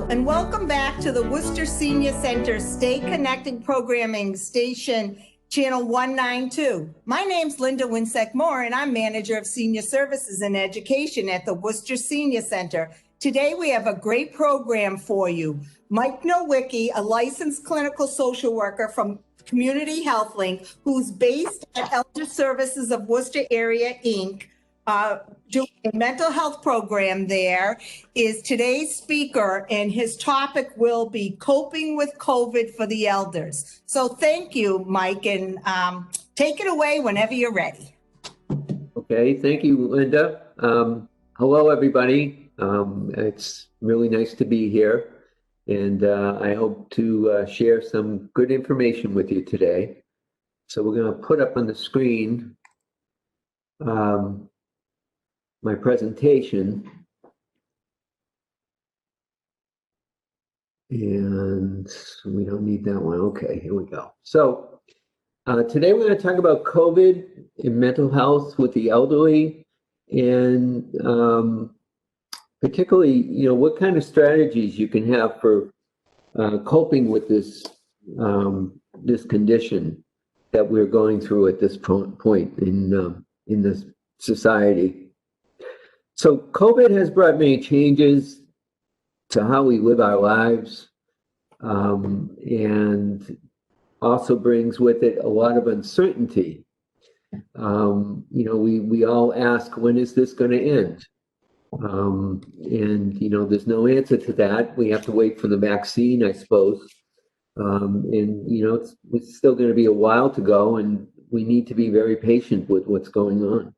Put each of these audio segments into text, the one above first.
and welcome back to the Worcester Senior Center Stay Connected Programming Station, Channel 192. My name's Linda Winsek-Moore, and I'm Manager of Senior Services and Education at the Worcester Senior Center. Today, we have a great program for you. Mike Nowicki, a licensed clinical social worker from Community Health Link, who's based at Elder Services of Worcester Area, Inc., doing a mental health program there, is today's speaker, and his topic will be coping with COVID for the elders. So thank you, Mike, and take it away whenever you're ready. Okay, thank you, Linda. Hello, everybody. It's really nice to be here, and I hope to share some good information with you today. So we're going to put up on the screen my presentation, and we don't need that one. Okay, here we go. So today we're going to talk about COVID and mental health with the elderly, and particularly, what kind of strategies you can have for coping with this this condition that we're going through at this point in this society. So COVID has brought many changes to how we live our lives, and also brings with it a lot of uncertainty. We all ask, when is this going to end? And there's no answer to that. We have to wait for the vaccine, I suppose. It's still going to be a while to go, and we need to be very patient with what's going on.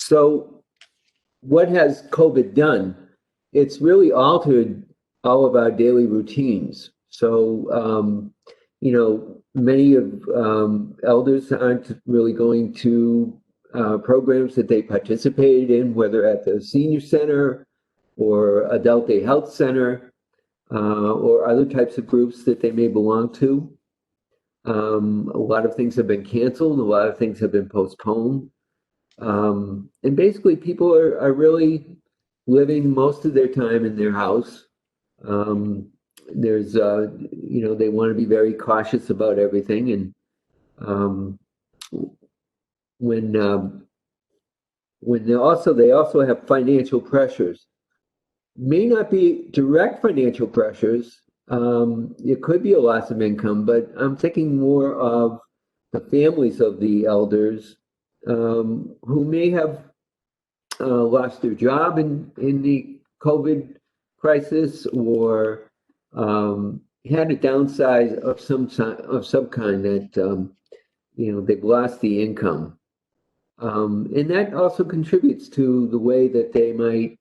So what has COVID done? It's really altered all of our daily routines. So, many of elders aren't really going to programs that they participated in, whether at the senior center or adult day health center, or other types of groups that they may belong to. A lot of things have been canceled. A lot of things have been postponed. And basically, people are really living most of their time in their house. There's, they want to be very cautious about everything. And when they also have financial pressures. May not be direct financial pressures. It could be a loss of income, but I'm thinking more of the families of the elders who may have lost their job in the COVID crisis, or had a downside of some kind that they've lost the income, and that also contributes to the way that they might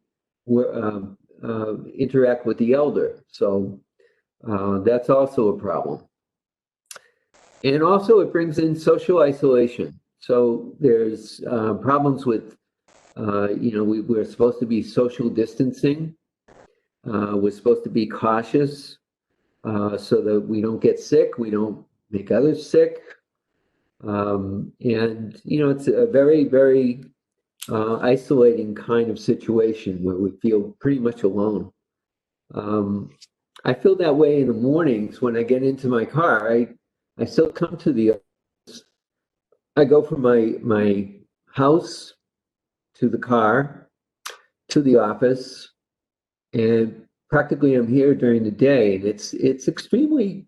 interact with the elder. So that's also a problem. And also it brings in social isolation. So there's problems with, we're supposed to be social distancing. We're supposed to be cautious so that we don't get sick, we don't make others sick. And, it's a very, very isolating kind of situation where we feel pretty much alone. I feel that way in the mornings when I get into my car. I still come to I go from my house to the car, to the office, and practically I'm here during the day. And it's extremely,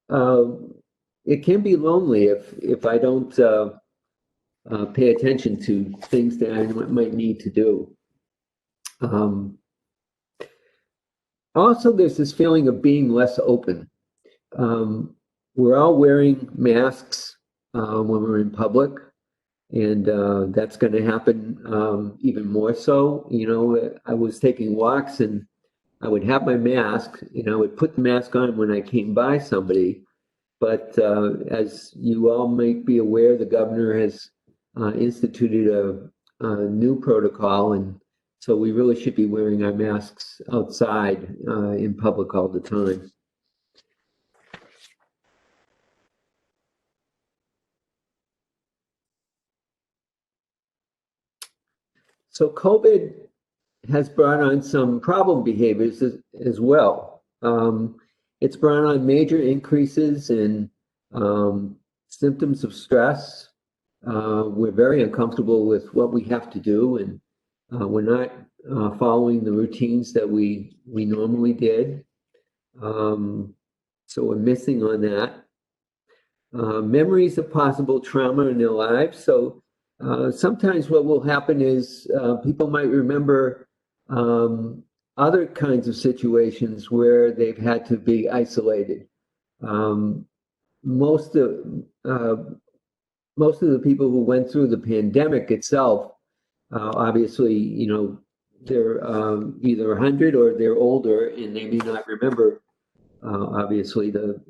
it can be lonely if I don't pay attention to things that I might need to do. Also, there's this feeling of being less open. We're all wearing masks when we're in public, and that's going to happen even more so. I was taking walks, and I would have my mask, I would put the mask on when I came by somebody. But as you all might be aware, the governor has instituted a new protocol, and so we really should be wearing our masks outside in public all the time. So COVID has brought on some problem behaviors as well. It's brought on major increases in symptoms of stress. We're very uncomfortable with what we have to do, and we're not following the routines that we normally did. So we're missing on that. Memories of possible trauma in their lives. So sometimes what will happen is people might remember other kinds of situations where they've had to be isolated. Most of the people who went through the pandemic itself, obviously, you know, they're either 100 or they're older, and they may not remember, obviously, the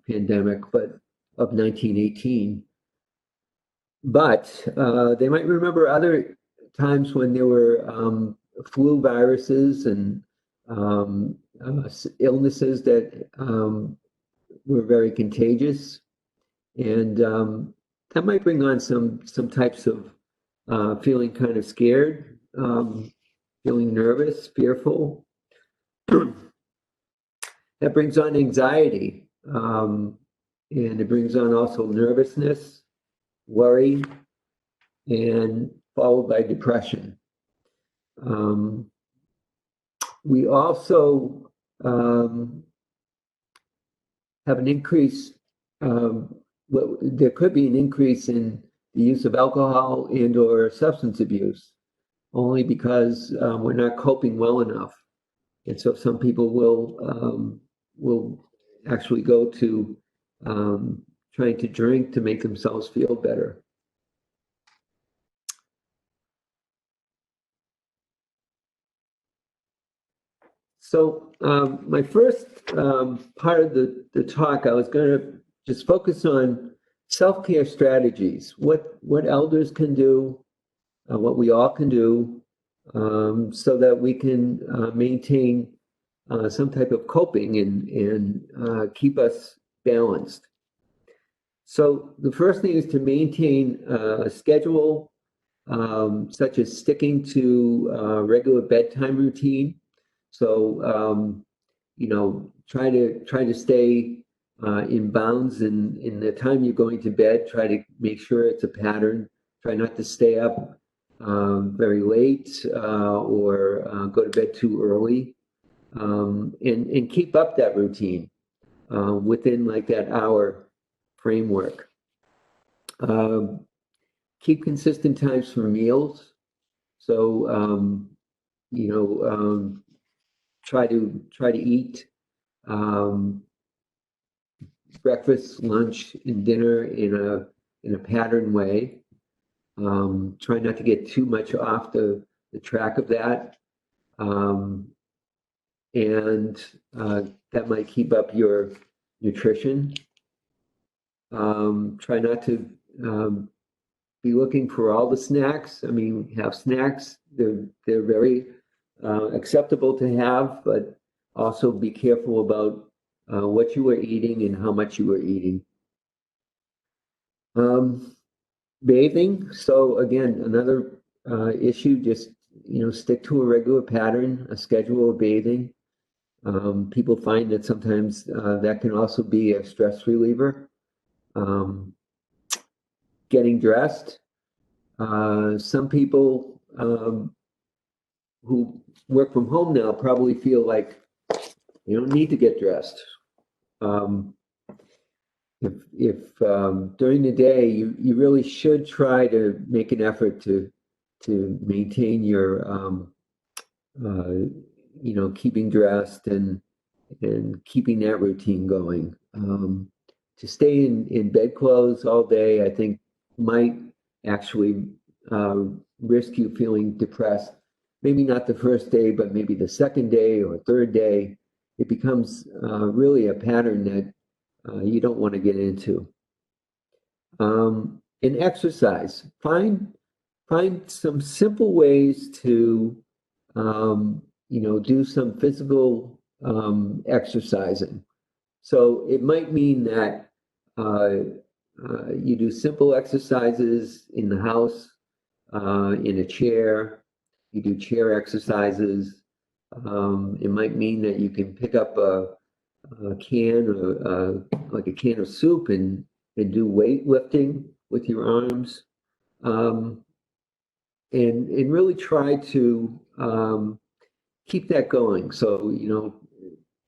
pandemic, but of 1918. But they might remember other times when there were flu viruses and illnesses that were very contagious, and that might bring on some types of feeling kind of scared, feeling nervous, fearful. That brings on anxiety, and it brings on also nervousness, worry, and followed by depression. We also have an increase, there could be an increase in the use of alcohol and or substance abuse, only because we're not coping well enough. And so some people will actually go to trying to drink to make themselves feel better. So my first part of the talk, I was going to just focus on self-care strategies, what elders can do, what we all can do, so that we can maintain some type of coping and keep us balanced. So the first thing is to maintain a schedule, such as sticking to a regular bedtime routine. So you know, try to stay in bounds in the time you're going to bed. Try to make sure it's a pattern. Try not to stay up very late or go to bed too early, and keep up that routine within like that hour framework. Keep consistent times for meals. So you know, try to eat breakfast, lunch, and dinner in a patterned way. Try not to get too much off the track of that, and that might keep up your nutrition. Try not to be looking for all the snacks. I mean, have snacks. They're very acceptable to have, but also be careful about what you are eating and how much you are eating. Bathing. So again, another issue. Just, you know, stick to a regular pattern, a schedule of bathing. People find that sometimes that can also be a stress reliever. Getting dressed. Some people who work from home now probably feel like you don't need to get dressed. If during the day you really should try to make an effort to maintain your you know, keeping dressed and keeping that routine going. To stay in bedclothes all day, I think, might actually risk you feeling depressed. Maybe not the first day, but maybe the second day or third day. It becomes really a pattern that you don't want to get into. And exercise. Find some simple ways to you know, do some physical exercising. So it might mean that you do simple exercises in the house, in a chair, you do chair exercises. It might mean that you can pick up a can or like a can of soup and do weightlifting with your arms. And really try to keep that going. So,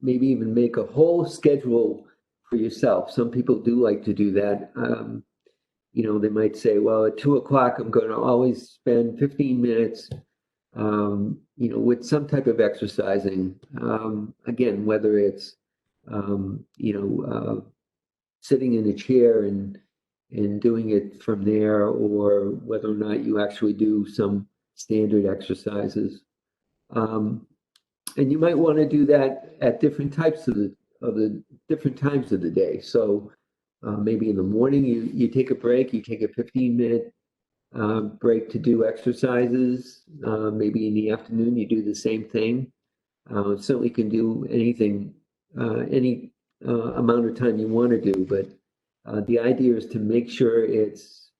maybe even make a whole schedule for yourself. Some people do like to do that. They might say, well, at 2 o'clock, I'm going to always spend 15 minutes, with some type of exercising. Again, whether it's, sitting in a chair and doing it from there, or whether or not you actually do some standard exercises. And you might want to do that at different types of the different times of the day. So maybe in the morning you take a break, you take a 15-minute break to do exercises. Maybe in the afternoon you do the same thing. Certainly can do anything, any amount of time you want to do, but the idea is to make sure it's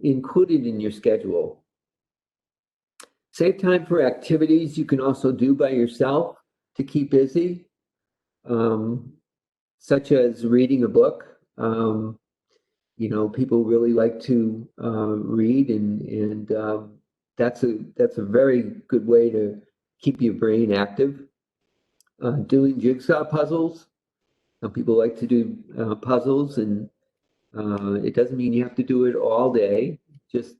included in your schedule. Save time for activities you can also do by yourself to keep busy, such as reading a book. People really like to read, and that's a very good way to keep your brain active. Doing jigsaw puzzles. Some people like to do puzzles, and it doesn't mean you have to do it all day. Just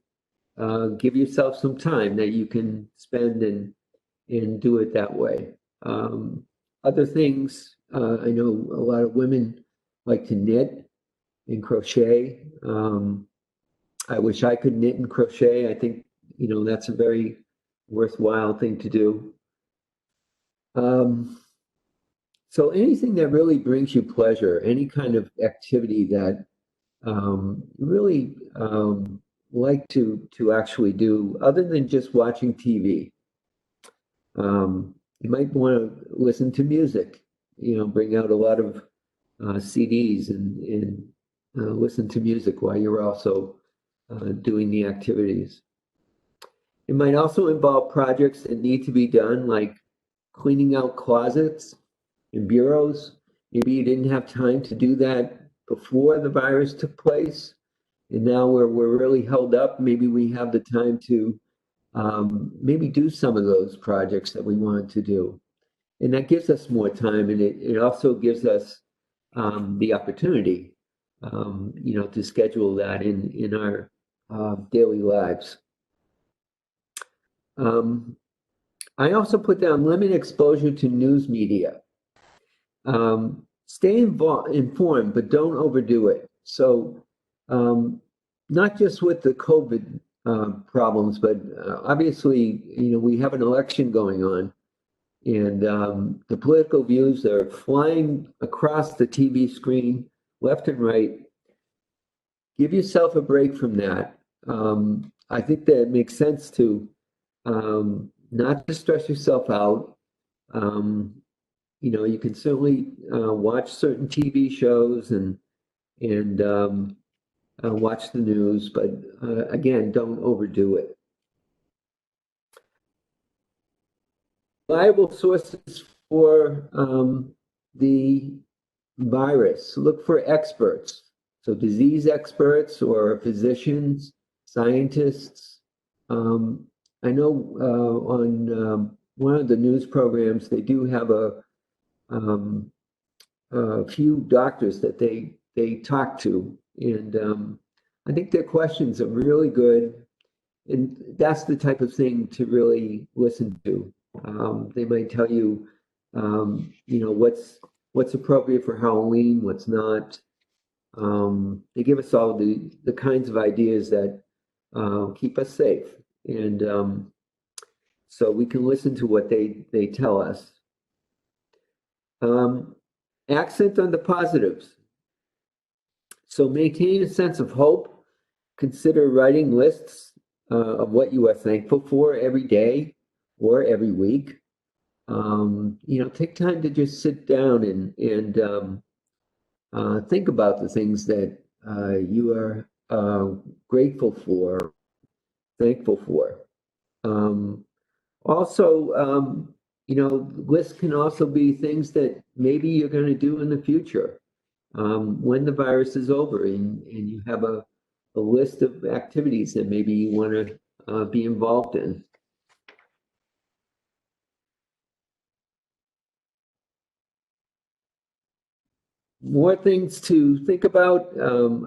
give yourself some time that you can spend and do it that way. Other things, I know a lot of women like to knit and crochet. I wish I could knit and crochet. I think, that's a very worthwhile thing to do. So anything that really brings you pleasure, any kind of activity that you really like to actually do, other than just watching TV. You might want to listen to music, bring out a lot of CDs and listen to music while you're also doing the activities. It might also involve projects that need to be done, like cleaning out closets and bureaus. Maybe you didn't have time to do that before the virus took place, and now we're really held up. Maybe we have the time to maybe do some of those projects that we wanted to do. And that gives us more time, and it also gives us the opportunity, to schedule that in our daily lives. I also put down limit exposure to news media. Stay informed, but don't overdo it. So not just with the COVID problems, but obviously, we have an election going on, and the political views are flying across the TV screen, left and right. Give yourself a break from that. I think that it makes sense to not to stress yourself out. You can certainly watch certain TV shows and watch the news, but again, don't overdo it. Reliable sources for the virus. Look for experts. So disease experts or physicians, scientists. I know on one of the news programs, they do have a few doctors that they talk to, and I think their questions are really good, and that's the type of thing to really listen to. They might tell you, what's appropriate for Halloween, what's not. They give us all the kinds of ideas that keep us safe, and so we can listen to what they tell us. Accent on the positives. So maintain a sense of hope. Consider writing lists of what you are thankful for every day or every week. Take time to just sit down and think about the things that you are grateful for, thankful for. Also, lists can also be things that maybe you're going to do in the future when the virus is over, and you have a list of activities that maybe you want to be involved in. More things to think about.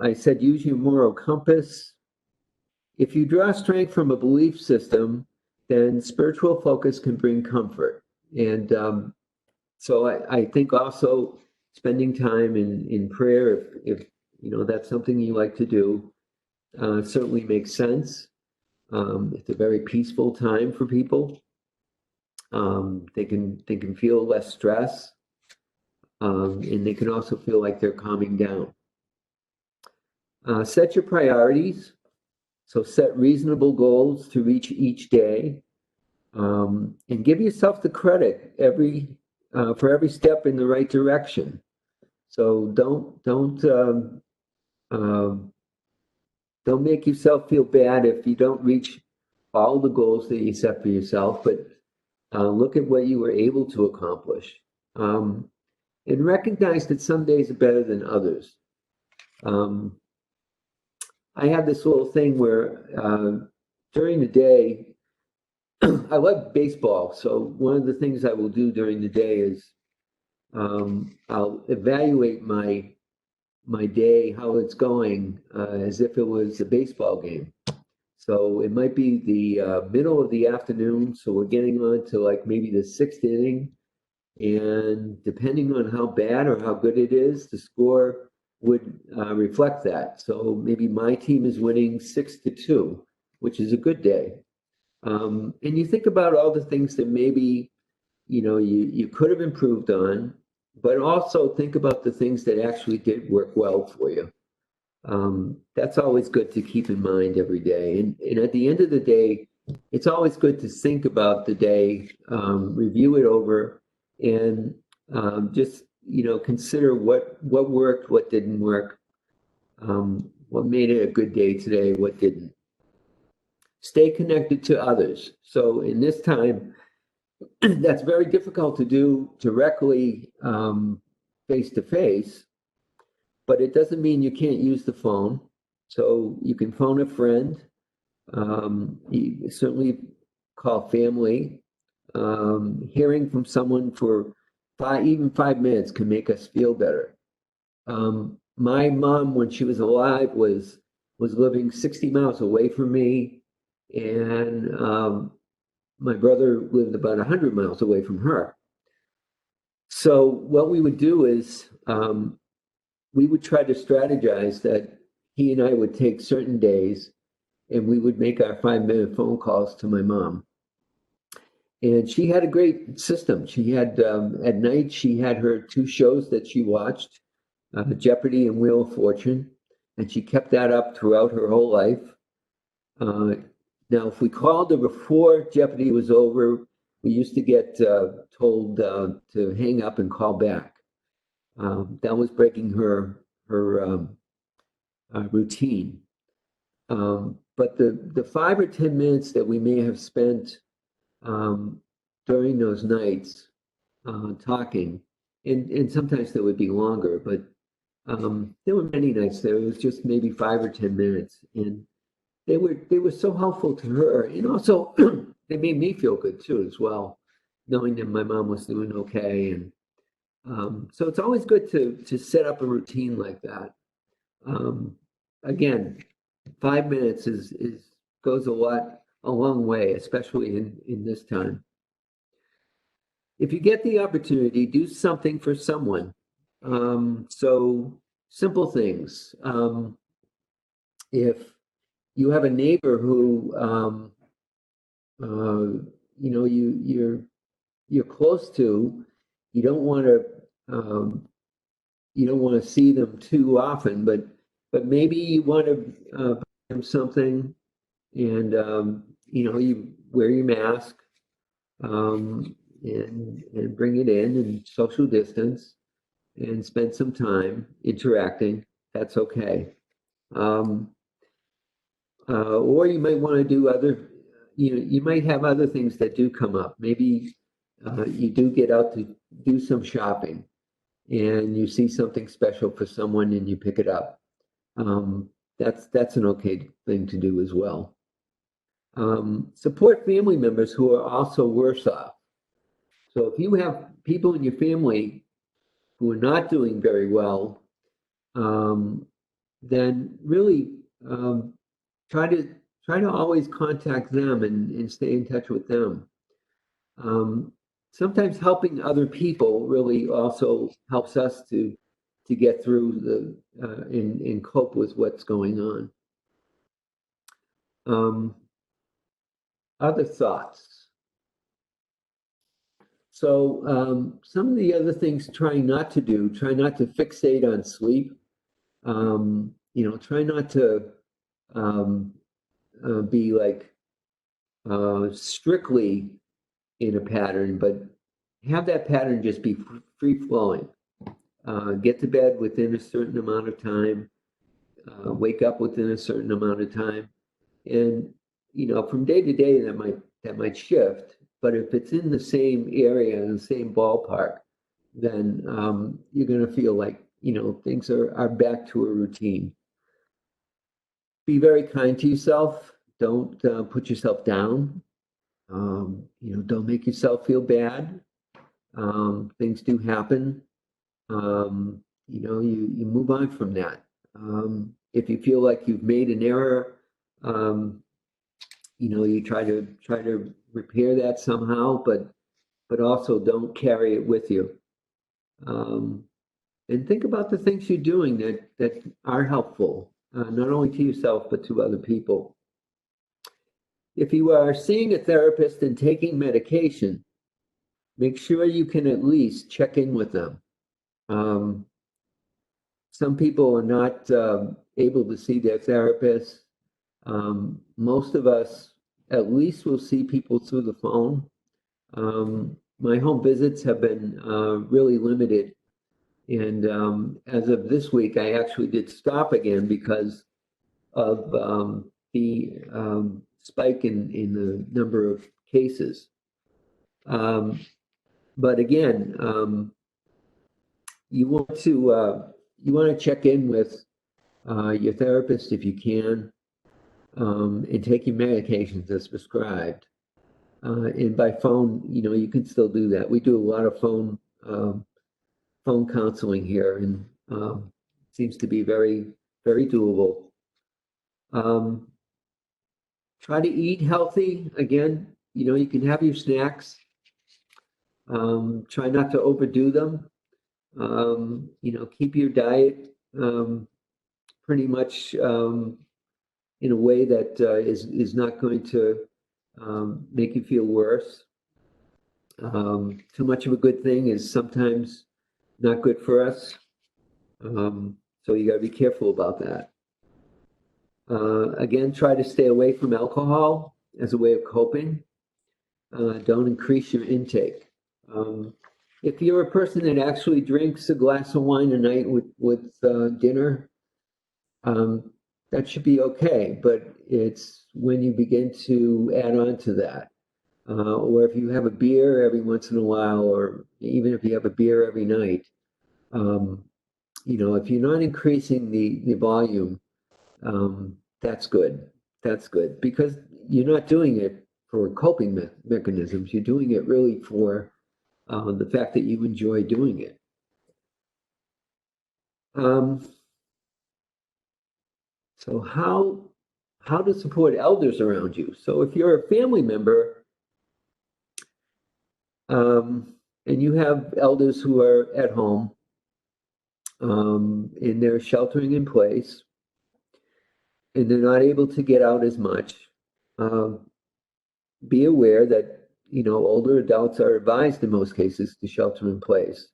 I said use your moral compass. If you draw strength from a belief system, then spiritual focus can bring comfort. And so I think also spending time in prayer, if that's something you like to do, certainly makes sense. It's a very peaceful time for people. They can feel less stress, and they can also feel like they're calming down. Set your priorities. So set reasonable goals to reach each day, and give yourself the credit for every step in the right direction. So don't make yourself feel bad if you don't reach all the goals that you set for yourself, but look at what you were able to accomplish, and recognize that some days are better than others. I have this little thing where during the day, I love baseball. So one of the things I will do during the day is I'll evaluate my day, how it's going, as if it was a baseball game. So it might be the middle of the afternoon. So we're getting on to like maybe the sixth inning. And depending on how bad or how good it is, the score would reflect that. So maybe my team is winning 6-2, which is a good day. And you think about all the things that maybe you could have improved on, but also think about the things that actually did work well for you. That's always good to keep in mind every day. And at the end of the day, it's always good to think about the day, review it over, and just consider what worked, what didn't work, what made it a good day today, what didn't. Stay connected to others. So in this time, that's very difficult to do directly face to face, but it doesn't mean you can't use the phone. So you can phone a friend. You certainly call family. Hearing from someone for even 5 minutes can make us feel better. My mom, when she was alive, was living 60 miles away from me, and my brother lived about 100 miles away from her. So what we would do is we would try to strategize that he and I would take certain days, and we would make our 5-minute phone calls to my mom. And she had a great system. She had, at night, she had her 2 shows that she watched, Jeopardy and Wheel of Fortune, and she kept that up throughout her whole life. Now, if we called her before Jeopardy was over, we used to get told to hang up and call back. That was breaking her routine. But the 5 or 10 minutes that we may have spent during those nights talking, and sometimes there would be longer, but there were many nights there. It was just maybe 5 or 10 minutes, and they were so helpful to her, and also they made me feel good too as well, knowing that my mom was doing okay. And so it's always good to set up a routine like that. Again, 5 minutes goes a long way, especially in this time. If you get the opportunity, do something for someone. So simple things. If you have a neighbor who you're close to, you don't want to see them too often, but maybe you want to buy them something, and you wear your mask, and bring it in and social distance and spend some time interacting. That's okay. Or you might want to do other, you might have other things that do come up. Maybe you do get out to do some shopping and you see something special for someone and you pick it up. That's an okay thing to do as well. Support family members who are also worse off. So if you have people in your family who are not doing very well, then really try to always contact them and stay in touch with them. Sometimes helping other people really also helps us to get through and cope with what's going on. Other thoughts. So some of the other things trying not to do, try not to fixate on sleep. Try not to be like strictly in a pattern, but have that pattern just be free flowing. Get to bed within a certain amount of time, wake up within a certain amount of time, and from day to day that might shift. But if it's in the same area, in the same ballpark, then you're going to feel like things are back to a routine. Be very kind to yourself. Don't put yourself down. Don't make yourself feel bad. Things do happen. You move on from that. If you feel like you've made an error, you try to repair that somehow, but also don't carry it with you. And think about the things you're doing that are helpful, not only to yourself, but to other people. If you are seeing a therapist and taking medication, make sure you can at least check in with them. Some people are not able to see their therapist. Most of us at least will see people through the phone. My home visits have been really limited. And as of this week, I actually did stop again because of the spike in the number of cases. But again, you want to check in with your therapist if you can, and take your medications as prescribed. And by phone, you can still do that. We do a lot of phone counseling here, and seems to be very, very doable. Try to eat healthy. Again, you can have your snacks. Try not to overdo them. Keep your diet pretty much in a way that is not going to make you feel worse. Too much of a good thing is sometimes not good for us. So you got to be careful about that. Again, try to stay away from alcohol as a way of coping. Don't increase your intake. If you're a person that actually drinks a glass of wine a night with dinner, that should be okay. But it's when you begin to add on to that, or if you have a beer every once in a while, or even if you have a beer every night, if you're not increasing the volume, that's good. That's good, because you're not doing it for coping mechanisms. You're doing it really for the fact that you enjoy doing it. So how to support elders around you. So if you're a family member, and you have elders who are at home, and they're sheltering in place, and they're not able to get out as much, be aware that older adults are advised in most cases to shelter in place,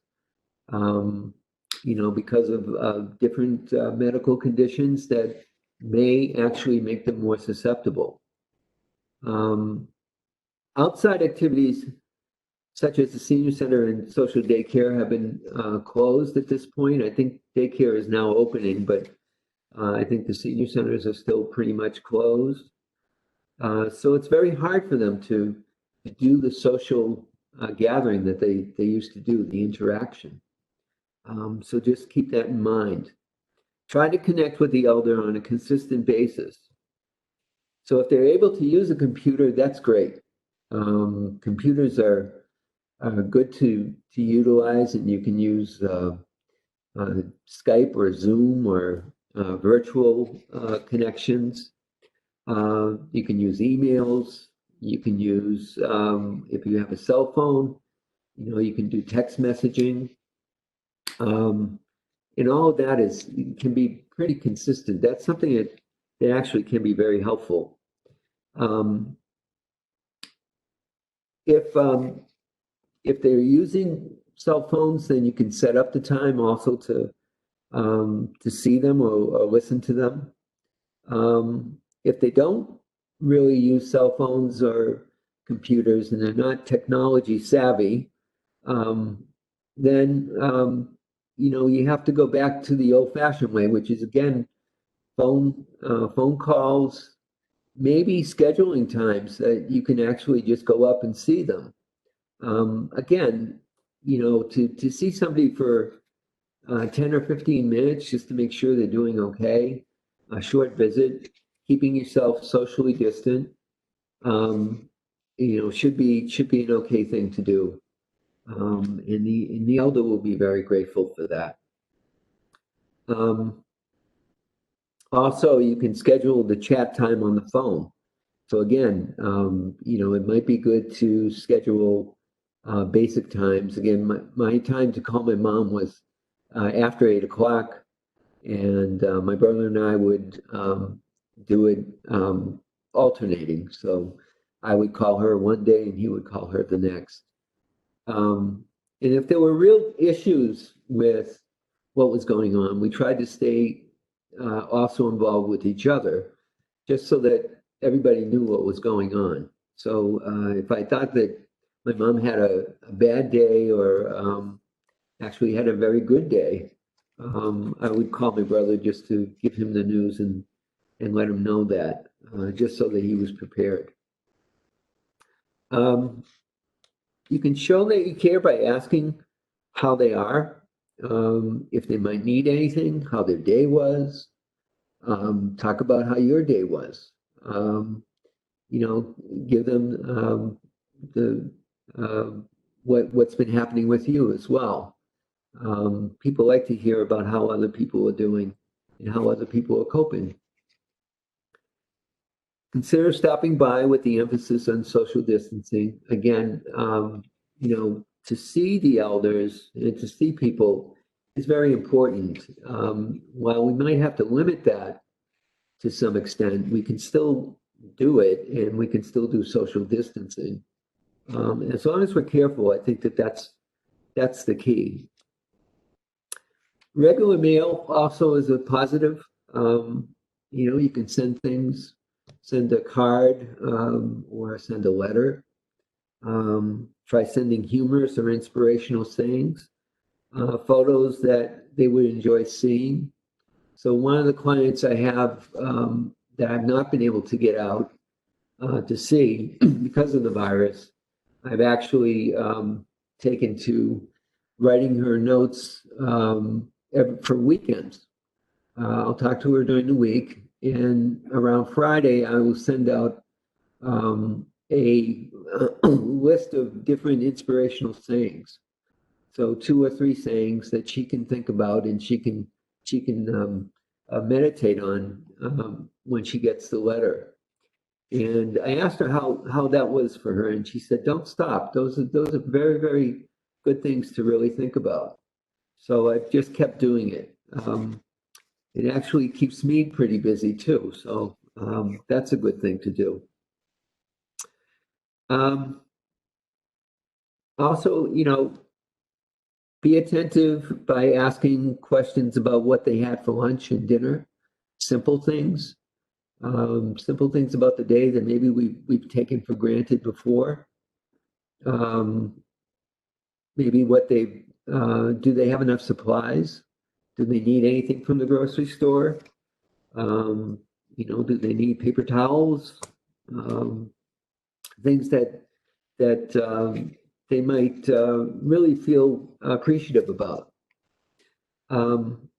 because of different medical conditions that may actually make them more susceptible. Outside activities such as the senior center and social daycare have been closed at this point. I think daycare is now opening, but I think the senior centers are still pretty much closed. So it's very hard for them to do the social gathering that they used to do, the interaction. So just keep that in mind. Try to connect with the elder on a consistent basis. So if they're able to use a computer, that's great. Computers are good to utilize, and you can use Skype or Zoom or virtual connections. You can use emails. You can use, if you have a cell phone, you can do text messaging. And all of that can be pretty consistent. That's something that actually can be very helpful. Um, if they're using cell phones, then you can set up the time also to see them or listen to them. If they don't really use cell phones or computers and they're not technology savvy, then you have to go back to the old-fashioned way, which is again phone calls, maybe scheduling times that you can actually just go up and see them. Again, to see somebody for 10 or 15 minutes just to make sure they're doing okay, a short visit, keeping yourself socially distant, should be an okay thing to do. And the elder will be very grateful for that. Also, you can schedule the chat time on the phone. So again, it might be good to schedule basic times. Again, my time to call my mom was after 8 o'clock, and my brother and I would do it alternating. So I would call her one day and he would call her the next. And if there were real issues with what was going on, we tried to stay also involved with each other, just so that everybody knew what was going on. So if I thought that my mom had a bad day or actually had a very good day, I would call my brother just to give him the news and let him know that, just so that he was prepared. You can show that you care by asking how they are, if they might need anything, how their day was. Talk about how your day was. Give them what's been happening with you as well. People like to hear about how other people are doing and how other people are coping. Consider stopping by with the emphasis on social distancing. Again, to see the elders and to see people is very important. While we might have to limit that to some extent, we can still do it and we can still do social distancing. As long as we're careful, I think that's the key. Regular mail also is a positive. You can send a card or send a letter. Try sending humorous or inspirational sayings, photos that they would enjoy seeing. So one of the clients I have that I've not been able to get out to see because of the virus, I've actually taken to writing her notes for weekends. I'll talk to her during the week, and around Friday, I will send out a list of different inspirational sayings. So 2 or 3 sayings that she can think about and she can meditate on when she gets the letter. And I asked her how that was for her, and she said, "Don't stop. Those are very, very good things to really think about." So I've just kept doing it. It actually keeps me pretty busy too, so that's a good thing to do. Also, be attentive by asking questions about what they had for lunch and dinner. Simple things about the day that maybe we've taken for granted before. Maybe do they have enough supplies? Do they need anything from the grocery store? Do they need paper towels? things that they might really feel appreciative about. Don't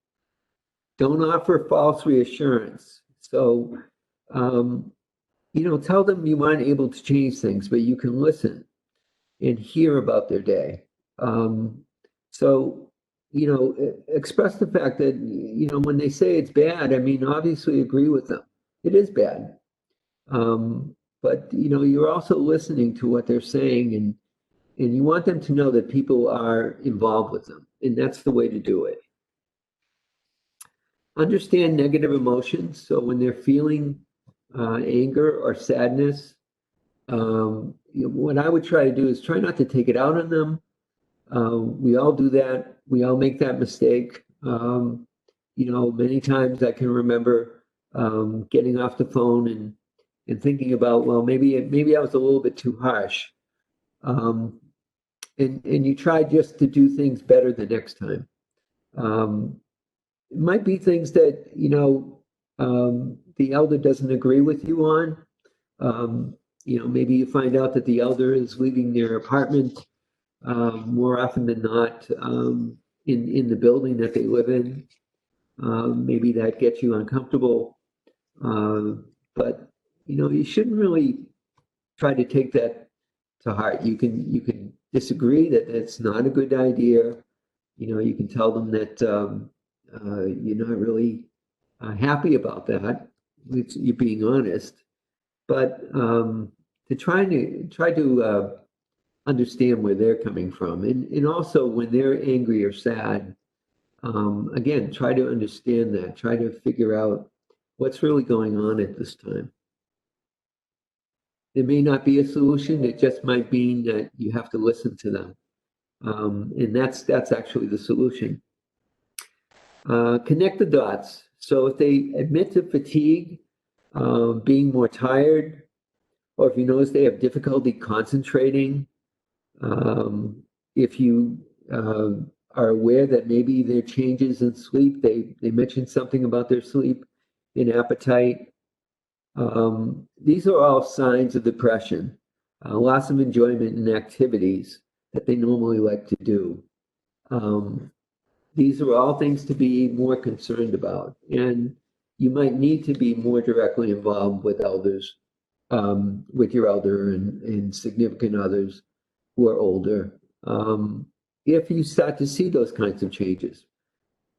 offer false reassurance. So, tell them you aren't able to change things, but you can listen and hear about their day. So, express the fact that, when they say it's bad, I mean, obviously agree with them. It is bad. But, you're also listening to what they're saying, and you want them to know that people are involved with them, and that's the way to do it. Understand negative emotions. So when they're feeling anger or sadness, what I would try to do is try not to take it out on them. We all do that. We all make that mistake. Many times I can remember getting off the phone and thinking about, well, maybe I was a little bit too harsh. And you try just to do things better the next time. It might be things that, the elder doesn't agree with you on. Maybe you find out that the elder is leaving their apartment more often than not in the building that they live in. Maybe that gets you uncomfortable. But, you shouldn't really try to take that to heart. You can disagree that it's not a good idea. You can tell them that you're not really happy about that. You're being honest, but to try to understand where they're coming from, and also when they're angry or sad, again, try to understand that. Try to figure out what's really going on at this time. There may not be a solution. It just might mean that you have to listen to them, and that's actually the solution. Connect the dots. So if they admit to fatigue, being more tired, or if you notice they have difficulty concentrating, if you are aware that maybe there are changes in sleep, they mentioned something about their sleep and appetite. These are all signs of depression, loss of enjoyment in activities that they normally like to do. These are all things to be more concerned about, and you might need to be more directly involved with elders, with your elder and significant others who are older, if you start to see those kinds of changes.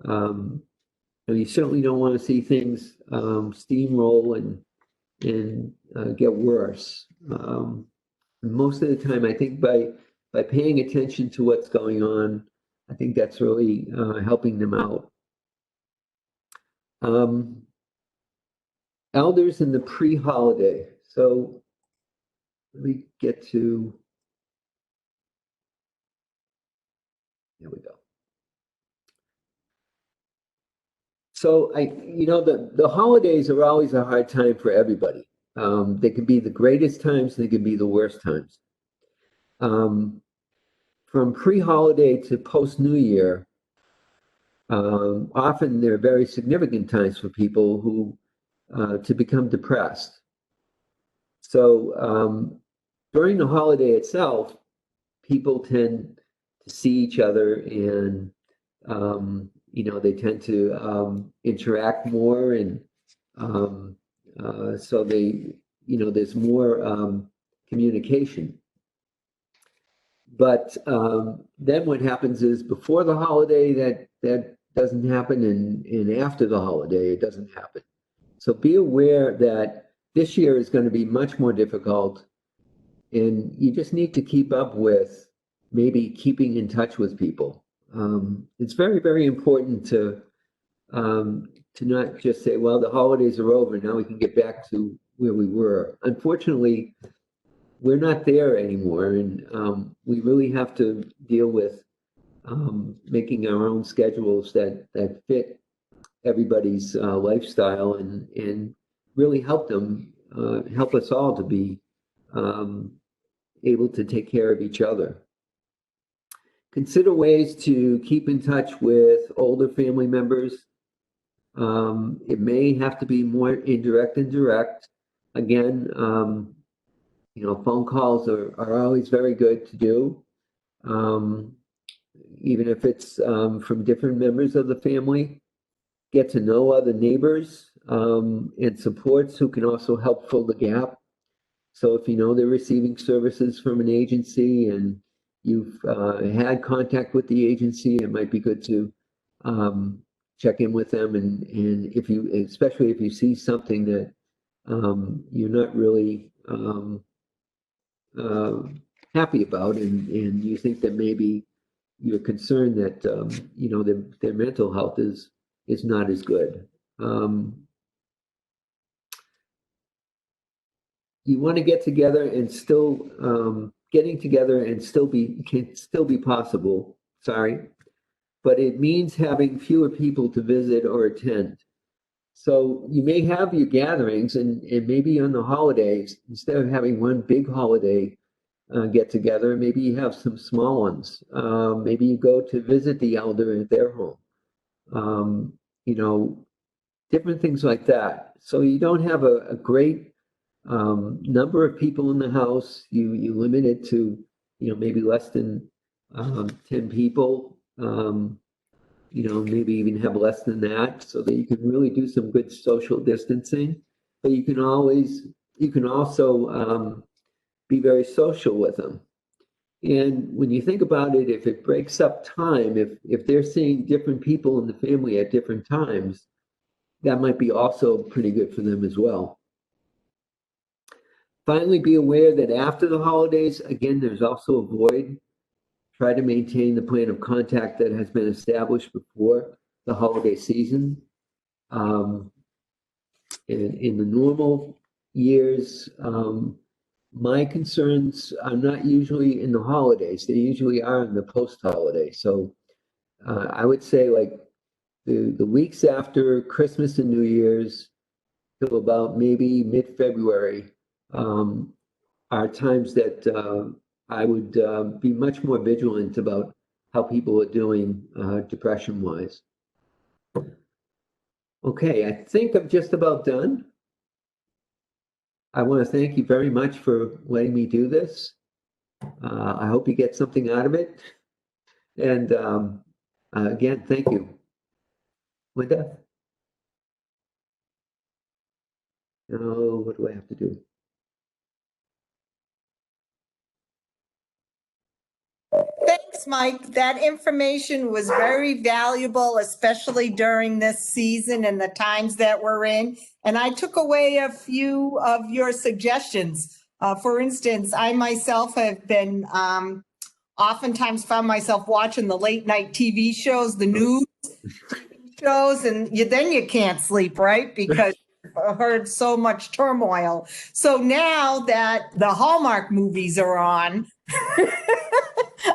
And you certainly don't want to see things steamroll and get worse. Most of the time, I think by paying attention to what's going on, I think that's really helping them out. Elders in the pre-holiday. So let me get to, there we go. So the holidays are always a hard time for everybody. They can be the greatest times, they can be the worst times. From pre-holiday to post-New Year, often they're very significant times for people who to become depressed. So during the holiday itself, people tend to see each other, and they tend to interact more, and so there's more communication. But then what happens is before the holiday that doesn't happen, and after the holiday it doesn't happen. So be aware that this year is going to be much more difficult, and you just need to keep up with maybe keeping in touch with people. It's very, very important to not just say, well, the holidays are over, now we can get back to where we were. Unfortunately, we're not there anymore, and we really have to deal with making our own schedules that fit everybody's lifestyle, and really help them, help us all to be able to take care of each other. Consider ways to keep in touch with older family members. It may have to be more indirect and direct. again, phone calls are always very good to do. Even if it's from different members of the family, get to know other neighbors and supports who can also help fill the gap. So if you know they're receiving services from an agency and you've had contact with the agency, it might be good to check in with them. And if you, especially if you see something that you're not really happy about, and you think that maybe you're concerned that their mental health is not as good. You want to get together and still getting together and can still be possible. Sorry, but it means having fewer people to visit or attend. So you may have your gatherings, and maybe on the holidays, instead of having one big holiday get together, maybe you have some small ones. Maybe you go to visit the elder at their home. Different things like that. So you don't have a great number of people in the house. You limit it to maybe less than 10 people. Maybe even have less than that, so that you can really do some good social distancing. But you can also be very social with them. And when you think about it, if it breaks up time, if they're seeing different people in the family at different times, that might be also pretty good for them as well. Finally, be aware that after the holidays, again, there's also a void. Try to maintain the plan of contact that has been established before the holiday season. In the normal years, my concerns are not usually in the holidays. They usually are in the post-holiday. So I would say like the weeks after Christmas and New Year's till about maybe mid-February are times that I would be much more vigilant about how people are doing depression-wise. Okay, I think I'm just about done. I want to thank you very much for letting me do this. I hope you get something out of it. And again, thank you. Linda? Oh, what do I have to do? Thanks, Mike. That information was very valuable, especially during this season and the times that we're in. And I took away a few of your suggestions. For instance, I myself have been oftentimes found myself watching the late night TV shows, the news shows, and then you can't sleep, right? Because you've heard so much turmoil. So now that the Hallmark movies are on,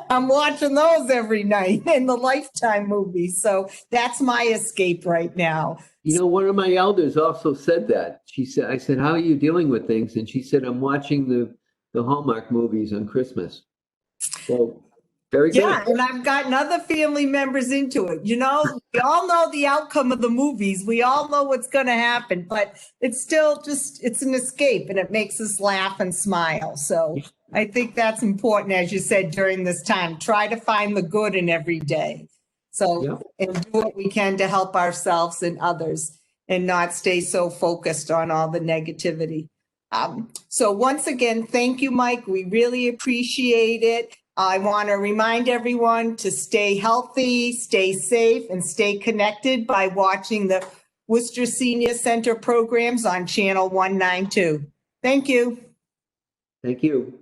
I'm watching those every night, and the Lifetime movies. So that's my escape right now. One of my elders also said that. She said, I said, how are you dealing with things? And she said, I'm watching the Hallmark movies on Christmas. So very good. Yeah, and I've gotten other family members into it. We all know the outcome of the movies. We all know what's going to happen, but it's still it's an escape, and it makes us laugh and smile. So I think that's important, as you said, during this time. Try to find the good in every day. So, and do what we can to help ourselves and others, and not stay so focused on all the negativity. So once again, thank you, Mike. We really appreciate it. I want to remind everyone to stay healthy, stay safe, and stay connected by watching the Worcester Senior Center programs on Channel 192. Thank you. Thank you.